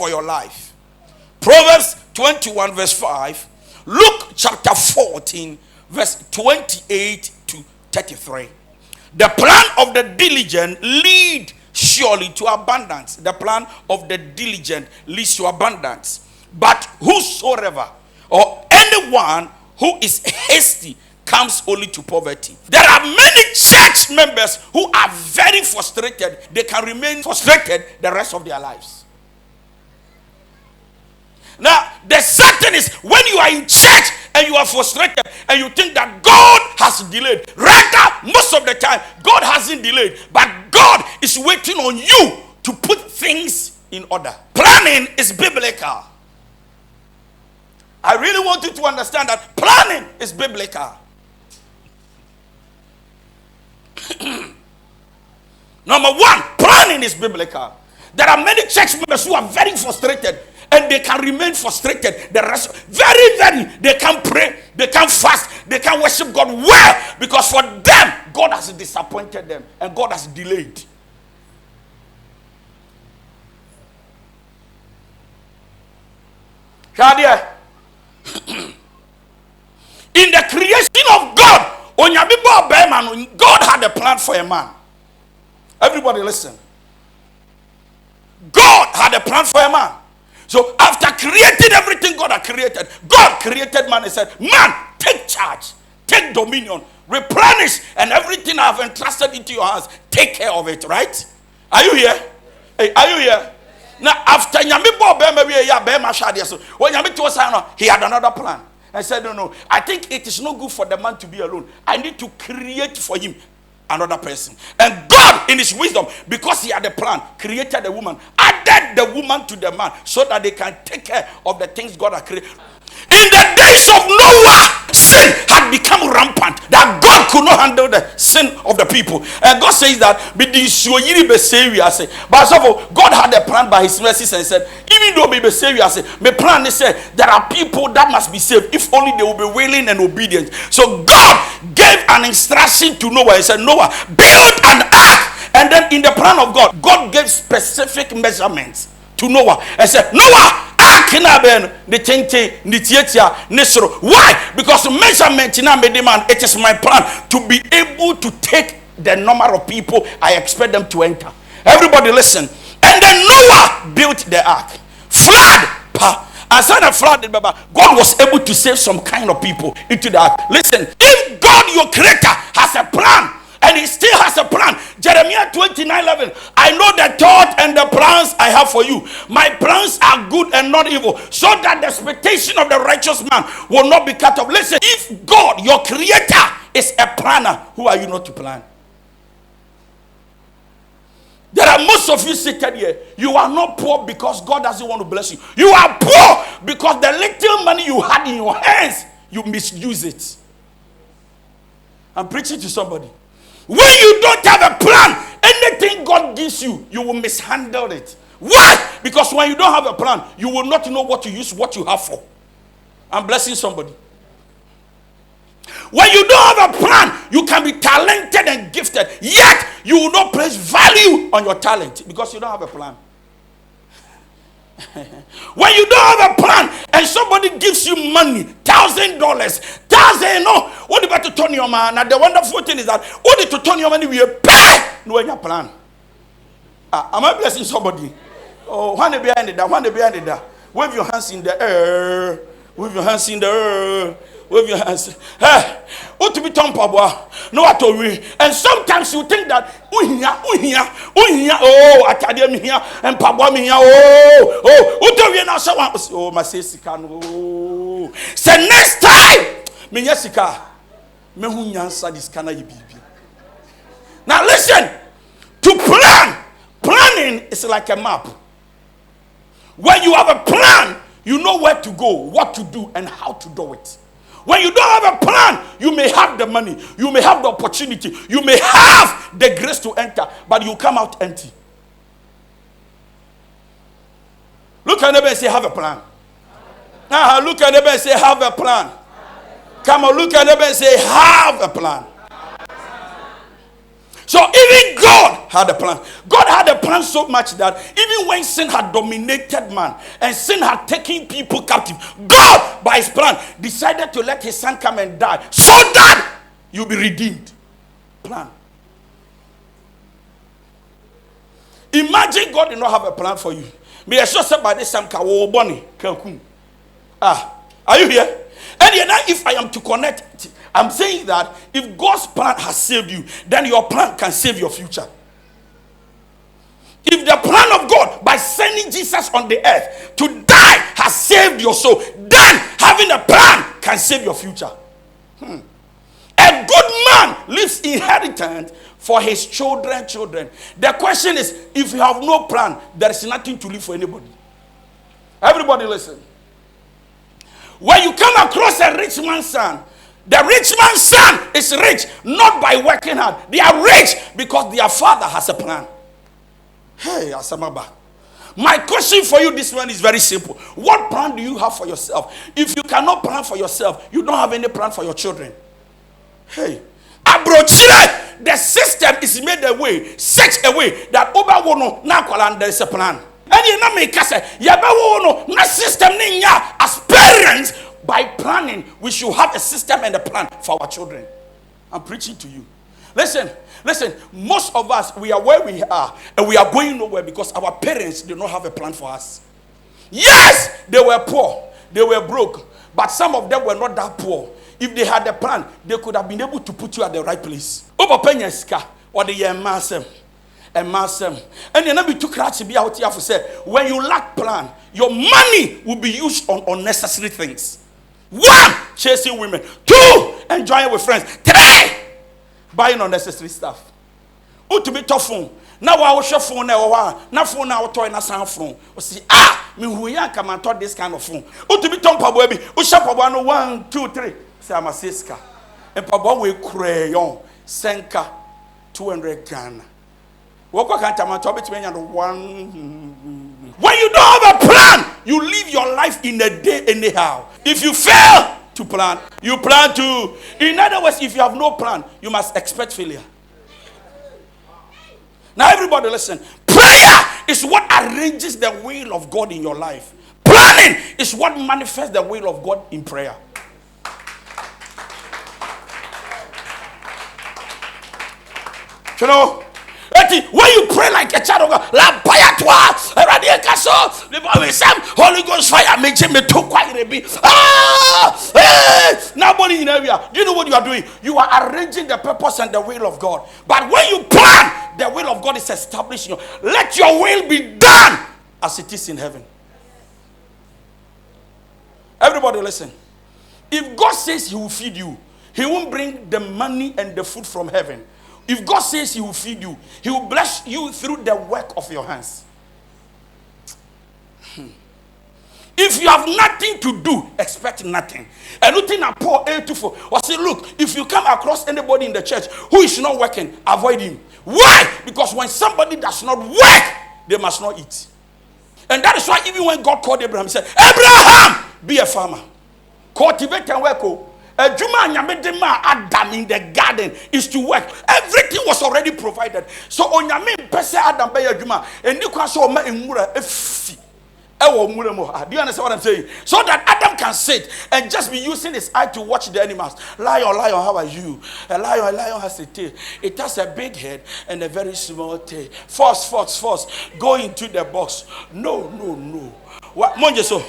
for your life. Proverbs 21 verse 5. Luke chapter 14 verse 28 to 33. The plan of the diligent lead surely to abundance. The plan of the diligent leads to abundance. But whosoever or anyone who is hasty comes only to poverty. There are many church members who are very frustrated. They can remain frustrated the rest of their lives. Now, the sad thing is, when you are in church and you are frustrated and you think that God has delayed, rather, most of the time, God hasn't delayed, but God is waiting on you to put things in order. Planning is biblical. I really want you to understand that planning is biblical. Number one, planning is biblical. There are many church members who are very frustrated. And they can remain frustrated the rest. Very, they can pray, they can fast, they can worship God well. Because for them, God has disappointed them. And God has delayed. In the creation of God, God had a plan for a man. Everybody listen. God had a plan for a man. So after creating everything God had created, God created man and said, man, take charge, take dominion, replenish, and everything I have entrusted into your hands, take care of it, right? Are you here? Hey, are you here? Now after he had another plan. I said, no, I think it is not good for the man to be alone. I need to create for him another person. And God, in his wisdom, because he had a plan, created a woman, added the woman to the man so that they can take care of the things God had created. In the days of Noah, sin had become rampant, that God could not handle the sin of the people. And God says that, but God had a plan by his mercies and said, even though my plan is there are people that must be saved if only they will be willing and obedient. So God gave an instruction to Noah. He said, Noah, build an ark. And then in the plan of God, God gave specific measurements to Noah and said, Noah, why? Because measurement in demand, it is my plan to be able to take the number of people I expect them to enter. Everybody listen. And then Noah built the ark. Flood. As soon as flood, God was able to save some kind of people into the ark. Listen, if God, your creator, has a plan, and he still has a plan. Jeremiah 29:11. I know the thought and the plans I have for you. My plans are good and not evil, so that the expectation of the righteous man will not be cut off. Listen, if God, your creator, is a planner, who are you not to plan? There are most of you seated here. You are not poor because God doesn't want to bless you. You are poor because the little money you had in your hands, you misuse it. I'm preaching to somebody. When you don't have a plan, anything God gives you, you will mishandle it. Why? Because when you don't have a plan, you will not know what to use what you have for. I'm blessing somebody. When you don't have a plan, you can be talented and gifted, yet you will not place value on your talent because you don't have a plan. When you don't have a plan and somebody gives you money, $1,000, no, what about to turn your man? Now the wonderful thing is that only to turn your money we pay no any plan. Am I blessing somebody? Oh, one behind it, one behind it. Wave your hands in the air. Wave your hands in the air. Wave your hands. Hey, what to be done, Pabwa? No, what to we. And sometimes you think that oh, I tell me here and Pabwa me here. Oh, what to we now? Oh, my sister can. Oh, say next time, me Jessica, me who answer this kind of baby. Now listen, to planning is like a map. When you have a plan, you know where to go, what to do, and how to do it. When you don't have a plan, you may have the money, you may have the opportunity, you may have the grace to enter, but you come out empty. Look at them and say, have a plan. Look at them and say, have a plan. Come on, look at them and say, have a plan. So even God had a plan. God had a plan so much that even when sin had dominated man and sin had taken people captive, God, by his plan, decided to let his son come and die so that you'll be redeemed. Plan. Imagine God did not have a plan for you. Me I sure said by this time are you here? And yet now if I am to connect, I'm saying that if God's plan has saved you, then your plan can save your future. If the plan of God by sending Jesus on the earth to die has saved your soul, then having a plan can save your future. A good man leaves inheritance for his children. The question is, if you have no plan, there is nothing to leave for anybody. Everybody listen. When you come across a rich man's son, the rich man's son is rich not by working hard. They are rich because their father has a plan. Hey, Asamaba. My question for you this one is very simple. What plan do you have for yourself? If you cannot plan for yourself, you don't have any plan for your children. Hey, Abrochire, the system is made a way, such a way that over one now there is a plan. And you know me say, na system ninya as parents by planning we should have a system and a plan for our children. I'm preaching to you. Listen, most of us we are where we are and we are going nowhere because our parents did not have a plan for us. Yes, they were poor, they were broke, but some of them were not that poor. If they had a plan, they could have been able to put you at the right place. Over penyeska or the massem. And massem. And you know be too crazy be out here for say when you lack plan, your money will be used on unnecessary things. 1, chasing women. 2, enjoying with friends. 3, buying unnecessary stuff. To be tough phone. Now I will show phone now phone now toy na sound phone. O see me who yan come and talk this kind of phone. To be tompa baby. O shop 1 2 3. Say I'm a siska. And papa we crayon senka 200 Ghana. When you don't have a plan, you live your life in a day anyhow. If you fail to plan, you plan to. In other words, if you have no plan, you must expect failure. Now everybody listen. Prayer is what arranges the will of God in your life. Planning is what manifests the will of God in prayer. You know, when you pray like a child of God, Holy Ghost fire makes me too quiet. Nobody in area. Do you know what you are doing? You are arranging the purpose and the will of God. But when you plan, the will of God is established. Let your will be done as it is in heaven. Everybody listen. If God says he will feed you, he won't bring the money and the food from heaven. If God says he will feed you, he will bless you through the work of your hands. If you have nothing to do, expect nothing. And nothing at Paul 8:24. Or say, look, if you come across anybody in the church who is not working, avoid him. Why? Because when somebody does not work, they must not eat. And that is why even when God called Abraham, he said, Abraham, be a farmer. Cultivate and work. Adam in the garden is to work. Everything was already provided. So on your main person Adam be adwuma and you can show ma enwura efi ewo nwura mo. Do you understand what I'm saying? So that Adam can sit and just be using his eye to watch the animals. Lion, how are you? A lion has a tail. It has a big head and a very small tail. Fox, go into the box. No. What monje so?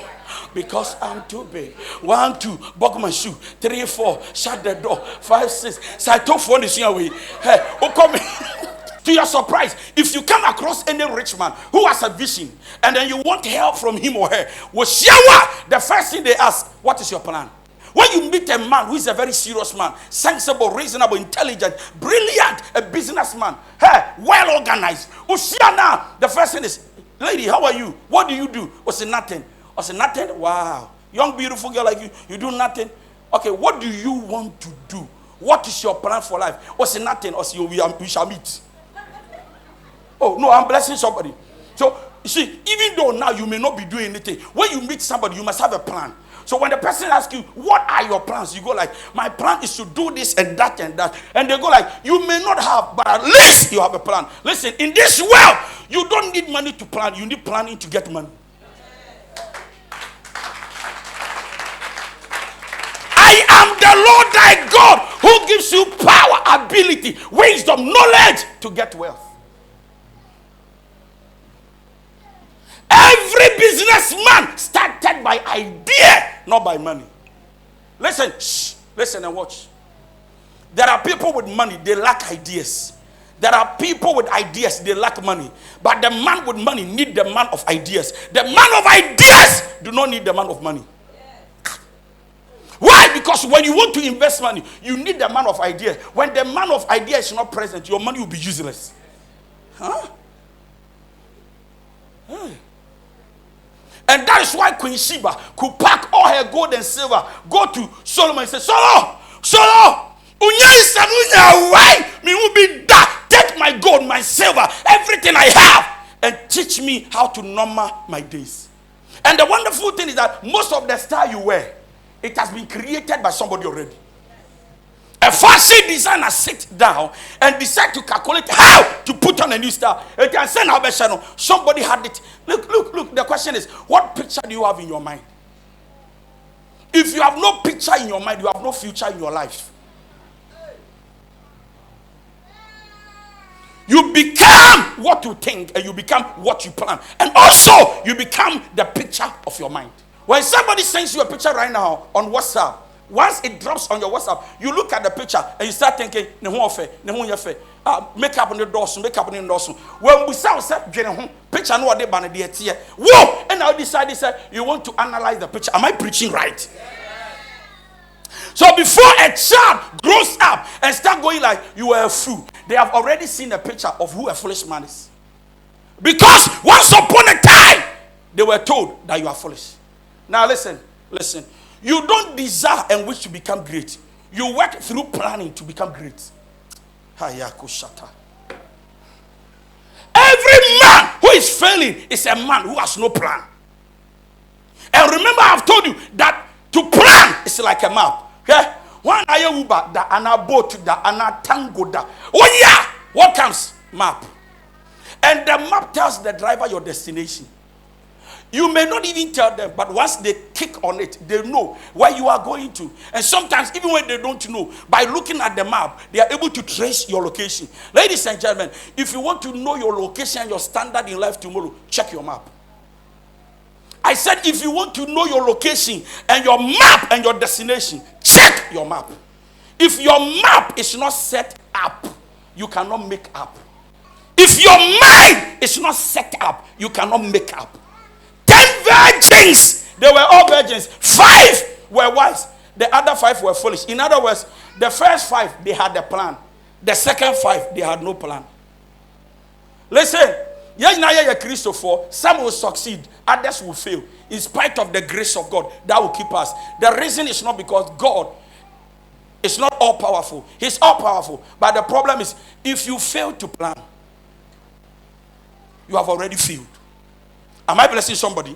Because I'm too big. 1, 2, buckle my shoe. 3, 4, shut the door. 5, 6. So I took phone this away. Hey, come to your surprise, if you come across any rich man who has a vision and then you want help from him or her, the first thing they ask, what is your plan? When you meet a man who is a very serious man, sensible, reasonable, intelligent, brilliant, a businessman, hey, well organized, the first thing is, lady, how are you? What do you do? Nothing. I said, nothing? Wow. Young, beautiful girl like you do nothing? Okay, what do you want to do? What is your plan for life? I said, nothing. I said, we shall meet. Oh, no, I'm blessing somebody. So, you see, even though now you may not be doing anything, when you meet somebody, you must have a plan. So when the person asks you, what are your plans? You go like, my plan is to do this and that and that. And they go like, you may not have, but at least you have a plan. Listen, in this world, you don't need money to plan. You need planning to get money. I am the Lord thy God who gives you power, ability, wisdom, knowledge to get wealth. Every businessman started by idea, not by money. Listen, listen and watch. There are people with money, they lack ideas. There are people with ideas, they lack money. But the man with money need the man of ideas. The man of ideas do not need the man of money. Why? Because when you want to invest money, you need the man of ideas. When the man of ideas is not present, your money will be useless. Huh? Hey. And that is why Queen Sheba could pack all her gold and silver, go to Solomon and say, Solomon, why me will be that? Take my gold, my silver, everything I have, and teach me how to number my days. And the wonderful thing is that most of the style you wear, it has been created by somebody already. A fashion designer sit down and decide to calculate how to put on a new style. It can send out a channel. Somebody had it. Look. The question is, what picture do you have in your mind? If you have no picture in your mind, you have no future in your life. You become what you think, and you become what you plan. And also, you become the picture of your mind. When somebody sends you a picture right now on WhatsApp, once it drops on your WhatsApp, you look at the picture and you start thinking, make up on the doors, make up on the doors. When we say picture, no other banner there. Whoa! And now decide you want to analyze the picture. Am I preaching right? So before a child grows up and start going like you are a fool, they have already seen a picture of who a foolish man is. Because once upon a time, they were told that you are foolish. Now listen. You don't desire and wish to become great. You work through planning to become great. Every man who is failing is a man who has no plan. And remember, I've told you that to plan is like a map. Okay? One ayuba da ana boat da ana tango da. Oh yeah, what comes? Map. And the map tells the driver your destination. You may not even tell them, but once they kick on it, they know where you are going to. And sometimes, even when they don't know, by looking at the map, they are able to trace your location. Ladies and gentlemen, if you want to know your location and your standard in life tomorrow, check your map. I said, if you want to know your location and your map and your destination, check your map. If your map is not set up, you cannot make up. If your mind is not set up, you cannot make up. 10 virgins, they were all virgins. 5 were wise. The other 5 were foolish. In other words, the first 5, they had a plan. The second 5, they had no plan. Listen, some will succeed, others will fail. In spite of the grace of God, that will keep us. The reason is not because God is not all powerful. He's all powerful. But the problem is, if you fail to plan, you have already failed. Am I blessing somebody?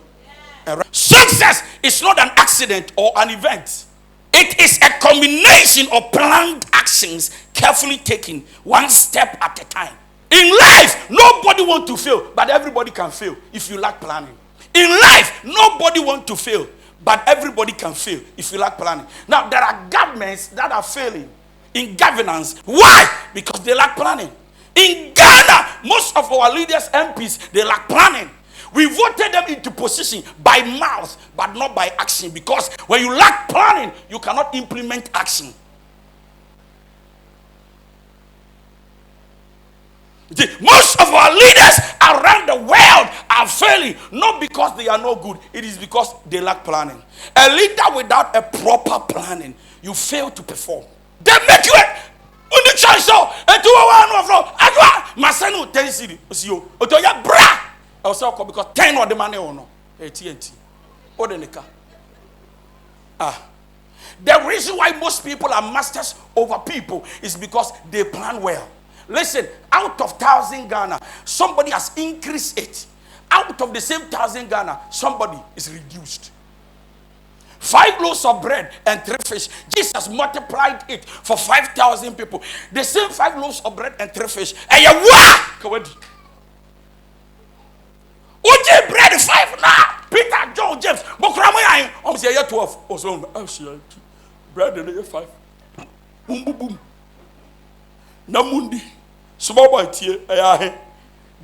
Yeah. Success is not an accident or an event. It is a combination of planned actions carefully taken one step at a time. In life, nobody wants to fail, but everybody can fail if you lack planning. In life, nobody wants to fail, but everybody can fail if you lack planning. Now, there are governments that are failing in governance. Why? Because they lack planning. In Ghana, most of our leaders, MPs, they lack planning. We voted them into position by mouth, but not by action. Because when you lack planning, you cannot implement action. Most of our leaders around the world are failing, not because they are no good. It is because they lack planning. A leader without a proper planning, you fail to perform. They make you on the chance show. Masanu tensi osio. Otoya bra. Also because 10 or the money or no. TNT. Or the nika. The reason why most people are masters over people is because they plan well. Listen, out of 1,000 Ghana, somebody has increased it. Out of the same 1,000 Ghana, somebody is reduced. 5 loaves of bread and 3 fish. Jesus multiplied it for 5,000 people. The same 5 loaves of bread and 3 fish. And you what? Uji bread 5 now. Peter, John, James. Bokramoya. I'm saying 12. Also, bread and 5. Boom, boom, boom. Namundi. Small boy here.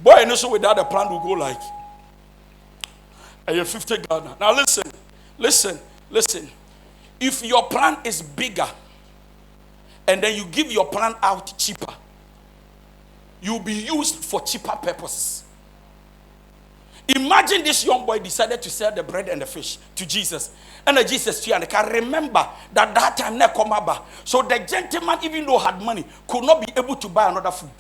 Boy, and also without the plan will go like 50 Ghana. Now listen. If your plan is bigger and then you give your plan out cheaper, you'll be used for cheaper purposes. Imagine this young boy decided to sell the bread and the fish to Jesus. And Jesus and can remember that time ne come about. So the gentleman, even though had money, could not be able to buy another food.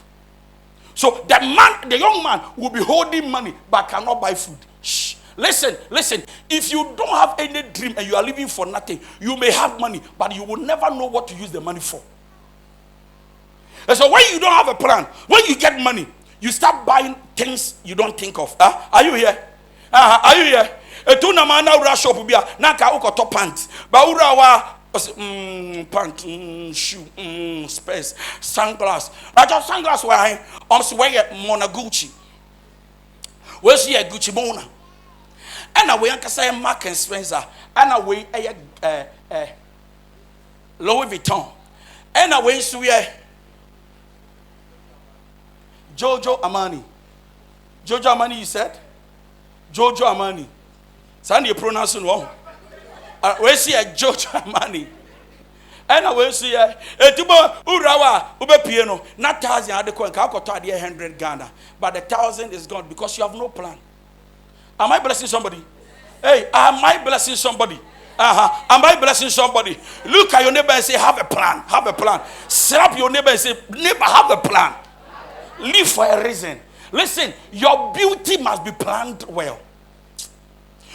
So the young man will be holding money but cannot buy food. Shh. Listen. If you don't have any dream and you are living for nothing, you may have money, but you will never know what to use the money for. And so when you don't have a plan, when you get money, you start buying things you don't think of. Are you here? Are you here? Etuna mana ura shop bia na ka ukoto pants. Ba ura wa pant, shoe, space, sunglass. I just sunglass where I wear Mona Gucci. Where's here Gucci Mona? And away I say Mark and Spencer. And away Louis Vuitton. And away so we Jojo Armani. Jojo Armani, you said? Jojo Armani. Sandy, you pronounce it wrong. We see a Jojo Armani. And we see a Tuba Urawa, Ube Piano, not 1,000 at the coin, Calcutta, 100 Ghana. But the 1,000 is gone because you have no plan. Am I blessing somebody? Hey, am I blessing somebody? Am I blessing somebody? Look at your neighbor and say, have a plan. Have a plan. Slap your neighbor and say, neighbor, have a plan. Live for a reason. Listen, your beauty must be planned well.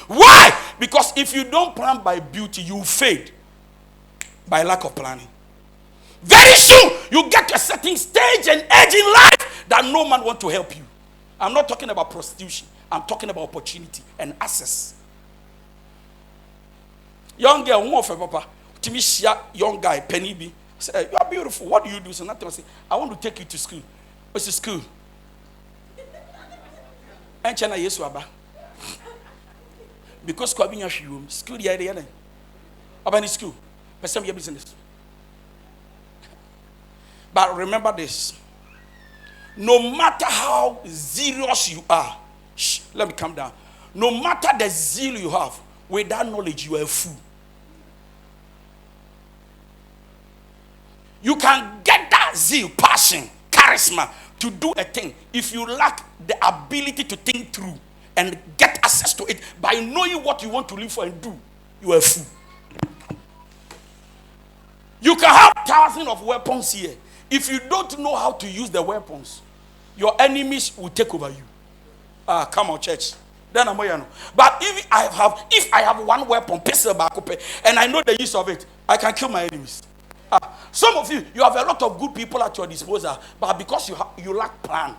Why? Because if you don't plan by beauty, you fade by lack of planning. Very soon, you get to a certain stage and age in life that no man wants to help you. I'm not talking about prostitution. I'm talking about opportunity and access. Young girl, one of papa, young guy, Penny B, say, you are beautiful. What do you do? So nothing. I say, I want to take you to school. What's the school? And China yes waba. Because school the idea. About school. But some business. But remember this. No matter how serious you are, let me calm down. No matter the zeal you have, without knowledge, you are a fool. You can get that zeal, passion, charisma to do a thing if you lack the ability to think through and get access to it by knowing what you want to live for and do. You are a fool. You can have thousands of weapons here. If you don't know how to use the weapons, your enemies will take over you. Come on, church. Then I'm going. But if I have one weapon, pistol back, and I know the use of it, I can kill my enemies. Some of you have a lot of good people at your disposal, but because you lack plan,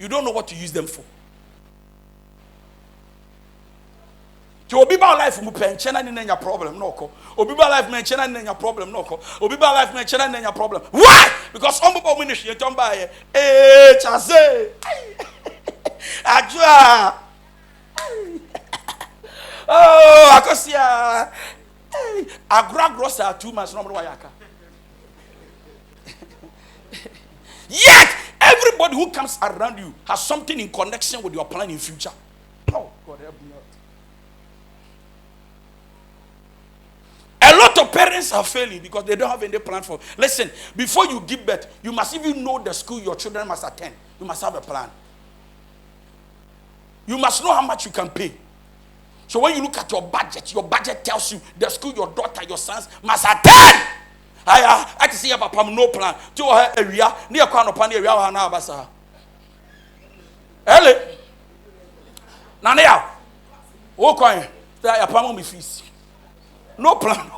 you don't know what to use them for. To obiba life mu penchena ni nenya problem no ko. Obiba life menchena ni nenya problem no ko. Obiba life menchena ni nenya problem. Why? Because ombo we ni hwe tomba ye. Chase. Ajua. Oh, akosia. Agra grossa 2 months no mo wayaka. Yet everybody who comes around you has something in connection with your plan in future. Oh, God help me out. A lot of parents are failing because they don't have any plan for. Listen, before you give birth, you must even know the school your children must attend. You must have a plan. You must know how much you can pay. So when you look at your budget tells you the school your daughter, your sons must attend. I can see a papa no plan. To her area, near Kanopan area, Hana Basa. Ele Nania, oh, coin, there are palm with fees. No plan.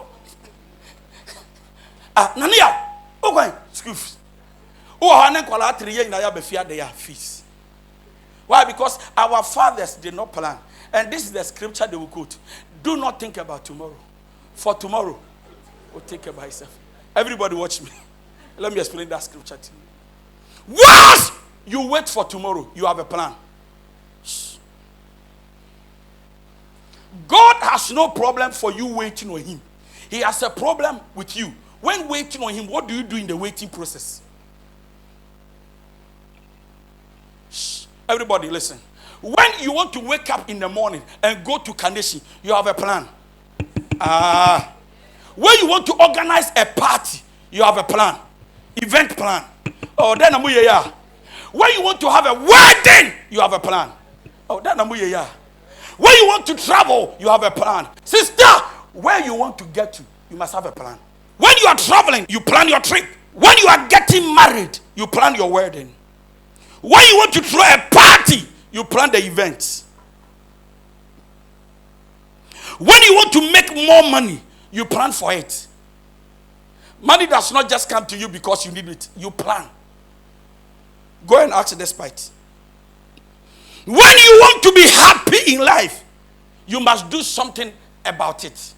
Nania, oh, coin, scoops. Oh, Hana Kola 3 years, I be fear their fees. Why? Because our fathers did not plan. And this is the scripture they will quote. Do not think about tomorrow. for tomorrow will take care by itself. Everybody watch me. Let me explain that scripture to you. Once you wait for tomorrow, you have a plan. God has no problem for you waiting on him. He has a problem with you. When waiting on him, what do you do in the waiting process? Everybody listen. When you want to wake up in the morning and go to Carnation, you have a plan. When you want to organize a party, you have a plan. Event plan. Oh, then when you want to have a wedding, you have a plan. Oh, then when you want to travel, you have a plan. Sister, where you want to get to, you must have a plan. When you are traveling, you plan your trip. When you are getting married, you plan your wedding. When you want to throw a party, you plan the events. When you want to make more money, you plan for it. Money does not just come to you because you need it. You plan. Go and ask this part. When you want to be happy in life, you must do something about it.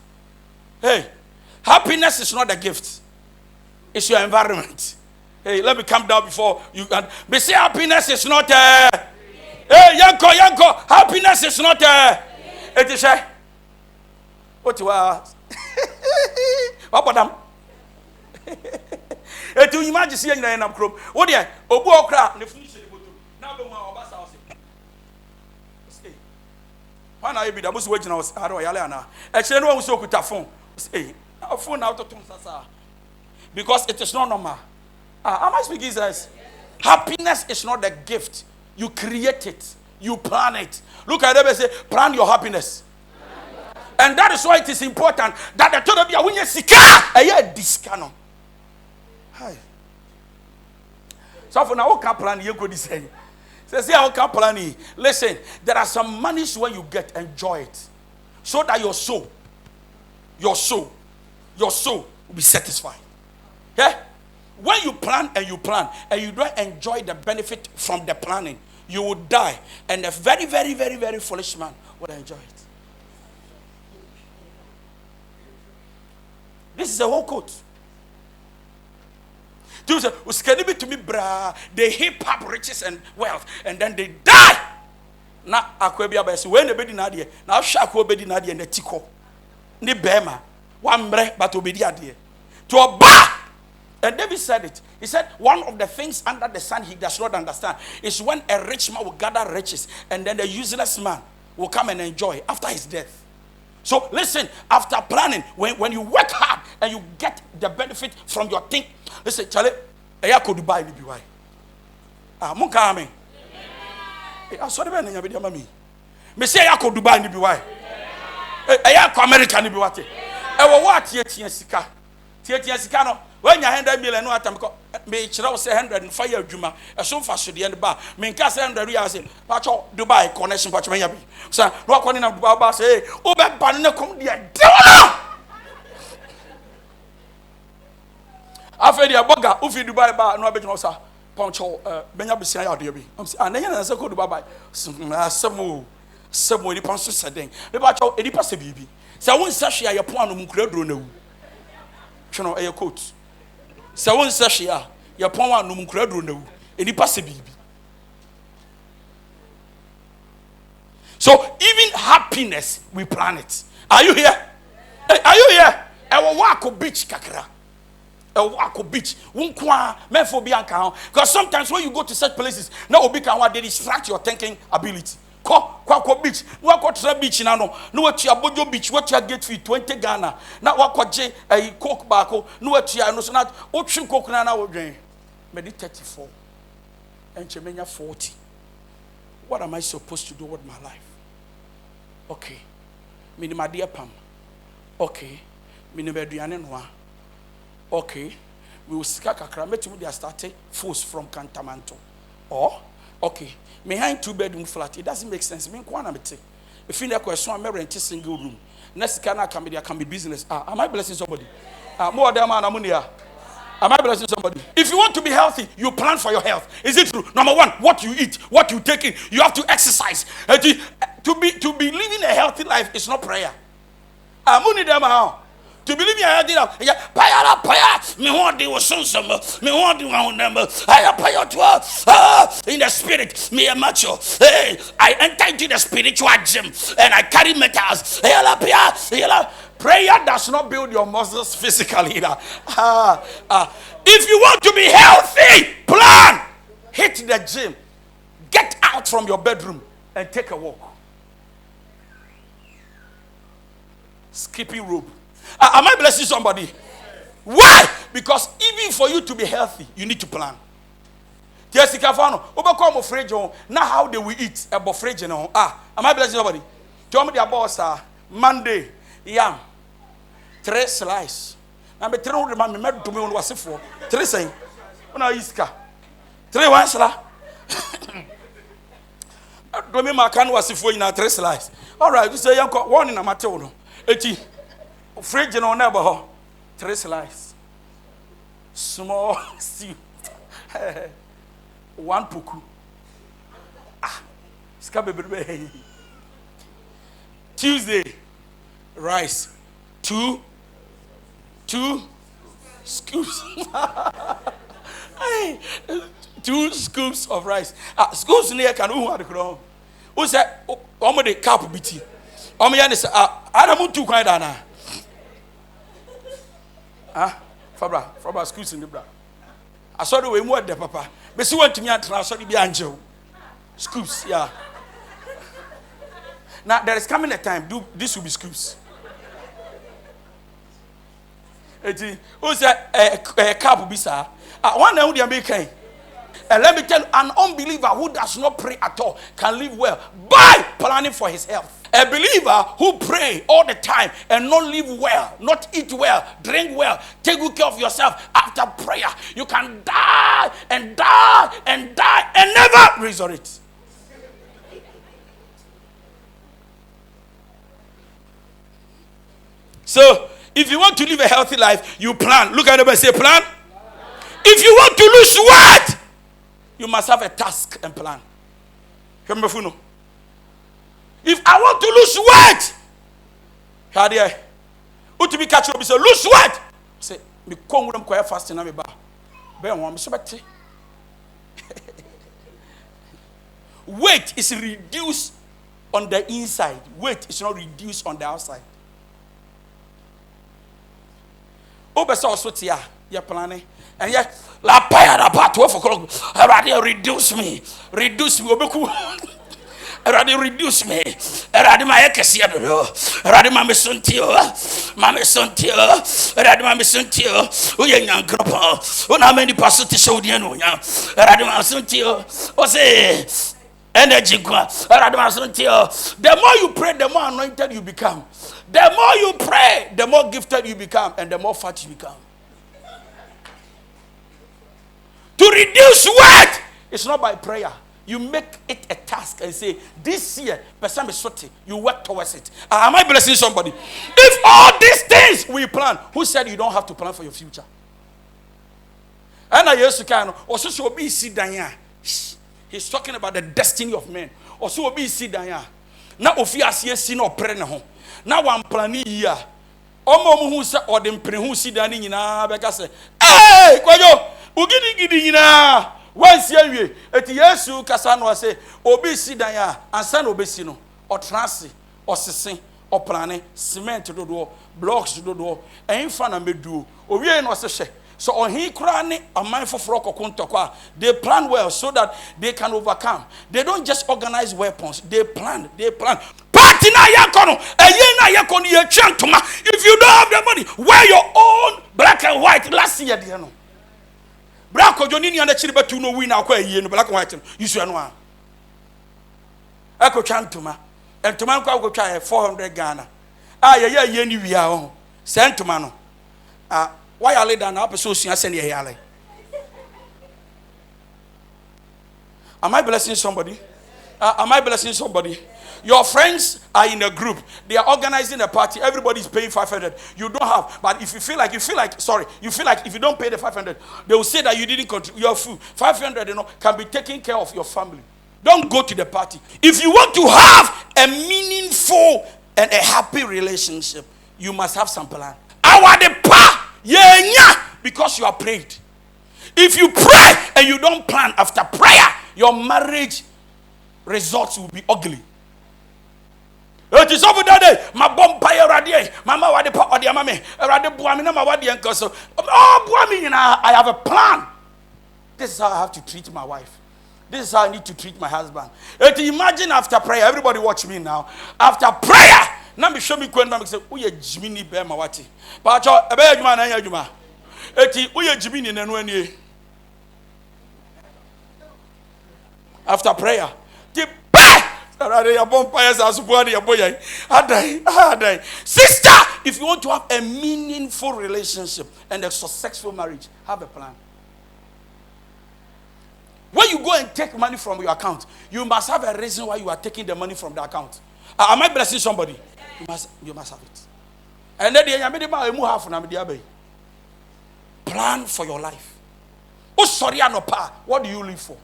Hey, happiness is not a gift. It's your environment. Hey, let me come down before you can. But say happiness is not a... Hey, Yanko, happiness is not a... It is a... What you are? What about them? Hey, to imagine seeing the end of crop. What do you? Obu okra. Now the one Obasa house. Hey, why not be the most waging house? I don't know. Actually, no one so good phone. Hey, our phone out of Tonsasa. Because it is not normal. Am I speaking this? Happiness is not a gift. You create it. You plan it. Look at them and say, plan your happiness. And that is why it is important that the total be a winner sika a year discano. Hi. So for now, what can plan you could say? Say, how can plan? Listen, there are some monies when you get, enjoy it. So that your soul will be satisfied. Yeah? When you plan and you don't enjoy the benefit from the planning, you will die. And a very, very, very, very foolish man will enjoy it. This is a whole quote. To me, they heap up riches and wealth, and then they die. Now, when the baby nadia, now Shako baby nadia and the Tico, ni Bema, one bre, but obediadie to a bar. And David said it. He said, one of the things under the sun he does not understand is when a rich man will gather riches, and then the useless man will come and enjoy after his death. So listen, after planning, when you work hard and you get the benefit from your thing, listen, Charlie, I could buy the BY. Munkame. I saw the man in your video, mammy. Me say I could buy the BY. I am American in Biwate. I will watch yet Sika. Tietiasikano. When you 100 million, no atam me chira say 100 and fire juma. A so fast the end bar. Me nka say 100 years say, "Pacho Dubai connection pacho me yabi." So, no kwani na Dubai say, "Obe ban na come dia." After the boga, ufi Dubai ba no abejino sa. Pacho benya besia ya de bi. Am say, "Ah, na nya na say ko Dubai ba." Semo ni panso seden. Me pacho edi pa se bibi. Say won sa hwe ya po anu mkura duro na wu. Twono e coat. Say won sa hwe ya po anu mkura duro na wu. Edi pa se bibi. So even happiness, we plan it. Are you here? Are you here? I will walk on beach kakra. I will walk on beach. Because sometimes when you go to such places, now they distract your thinking ability. Kwa beach. No kwa tra beach na no. No what you abojo beach. What you get fee 20 Ghana. Na wakwa je a coke bako. No what you no so na otrim coke na wo dwen. Medi 34. And chemenya 40. What am I supposed to do with my life? Okay. Minima dear pam. Okay. Minima duane noa. Okay. We will sika kakra metu they started force from Cantamanto. Or okay. Behind 2-bedroom flat, it doesn't make sense. Me kwa na mete. If you question I'm rent a single room. Next can be business. Am I blessing somebody? More than man amunia. Am I blessing somebody? If you want to be healthy, you plan for your health. Is it true? Number one, what you eat, what you take in. You have to exercise. To be living a healthy life is not prayer. To believe me, I did paya. Me want the some. Me want the one number. I paya in the spirit. Me a macho. Hey, I enter into the spiritual gym and I carry metals. Prayer does not build your muscles physically. If you want to be healthy, plan. Hit the gym. Get out from your bedroom and take a walk. Skipping rope. Am I blessing somebody? Why? Because even for you to be healthy, you need to plan. Now how they will eat a fridge. Am I blessing somebody? Tell me their boss Monday, yam, 3 slices. I'm a 300 man, me to me on was for 3 saying. Una iska. 3 1 slice. Do me my can was for in 3 slices. All right, you say you got 1 in a mateo. 80 fridge no never 3 slices. Small stew. 1 puku. Skabe. Tuesday, rice. 2 scoops. 2 scoops of rice. Scoops near can who had the crown. Who said, "Oh, the cup BT." Oh, me say, I don't too quiet now. Fabra scoops in the bra. I saw the way more the papa. But she went to me and I saw the angel. Scoops, yeah. Now there is coming a time. This will be scoops. Who said a cup will be sir? One day would be kind. And let me tell you, an unbeliever who does not pray at all can live well by planning for his health. A believer who pray all the time and not live well, not eat well, drink well, take good care of yourself after prayer, you can die and die and die and never resurrect. So, if you want to live a healthy life, you plan. Look at them and say, plan. If you want to lose weight, you must have a task and plan. If I want to lose weight, how do I? What to be catch up? Say lose weight. Say me come with them quite fast in Amiba. Ben one me so bad. Weight is reduced on the inside. Weight is not reduced on the outside. Obesa osotia ya planning and yet la paya da part for reduce me obeku erade reduce me erade ma yekesia do erade ma mesontio erade ma mesontio oye nyankropo ona mani paso ti show de no nya erade ma mesontio o say energy kwa erade ma mesontio. The more you pray, the more anointed you become. The more you pray, the more gifted you become and the more fat you become. To reduce weight, it's not by prayer. You make it a task and say, this year, you work towards it. Am I blessing somebody? If all these things we plan, who said you don't have to plan for your future? And I used to kind of also be see Danya. He's talking about the destiny of men. Also be see Danya. Now if you see no prayer home. Now one planning here. Omo who say or dem pre who see Dani nyina beka say, "Hey, kwajo, ugidi nyina." Once yewie, eti Yesu kasa no say, "Obi si dan ya, ansa na obesi no, otrase, osese, oplane, cement dodo, blocks dodo, enfa na meduo. Owie no se hwe. So on he krane aman foforo kokontokwa, they plan well so that they can overcome. They don't just organize weapons, they plan. If you don't have the money, wear your own black and white last year. Black or Johnny and the chili, but you know we now quite black and white. You should know. Echo Chantuma and Tomanko will try 400 Ghana. Yeah, we are sent to Mano. Why I lay down up so soon? I send you here. Am I blessing somebody? Am I blessing somebody? Your friends are in a group. They are organizing a party. Everybody is paying 500. You don't have. But if you feel like if you don't pay the 500, they will say that you didn't contribute. Your food 500, can be taking care of your family. Don't go to the party. If you want to have a meaningful and a happy relationship, you must have some plan. I wade pa yenya because you are prayed. If you pray and you don't plan after prayer, your marriage results will be ugly. It is over that day. My bomb pay radi. Mama wade pa odi amame. Radi buami na ma wade enko so. Oh buami, I have a plan. This is how I have to treat my wife. This is how I need to treat my husband. Imagine after prayer, everybody watch me now. After prayer, now me show me kwenda me say, "Uye Jimini be ma wati." But ebe adwuma na ya adwuma. Uye Jimini na no ani. After prayer, the sister, if you want to have a meaningful relationship and a successful marriage, have a plan. When you go and take money from your account, you must have a reason why you are taking the money from the account. Am I blessing somebody? You must have it. And then plan for your life. What do you live for?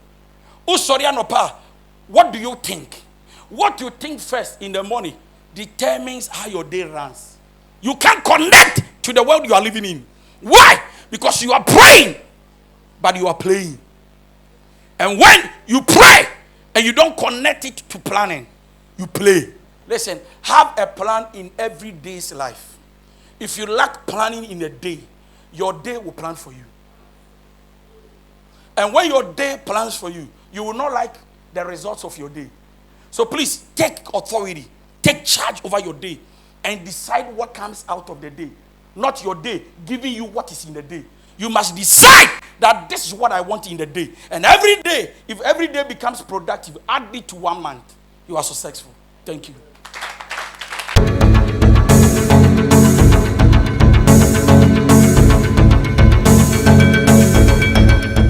What do you think? What you think first in the morning determines how your day runs. You can't connect to the world you are living in. Why? Because you are praying, but you are playing. And when you pray and you don't connect it to planning, you play. Listen, have a plan in every day's life. If you lack planning in a day, your day will plan for you. And when your day plans for you, you will not like the results of your day. So please take authority, take charge over your day, and decide what comes out of the day. Not your day giving you what is in the day. You must decide that this is what I want in the day. And every day, if every day becomes productive, add it to 1 month. You are successful. Thank you.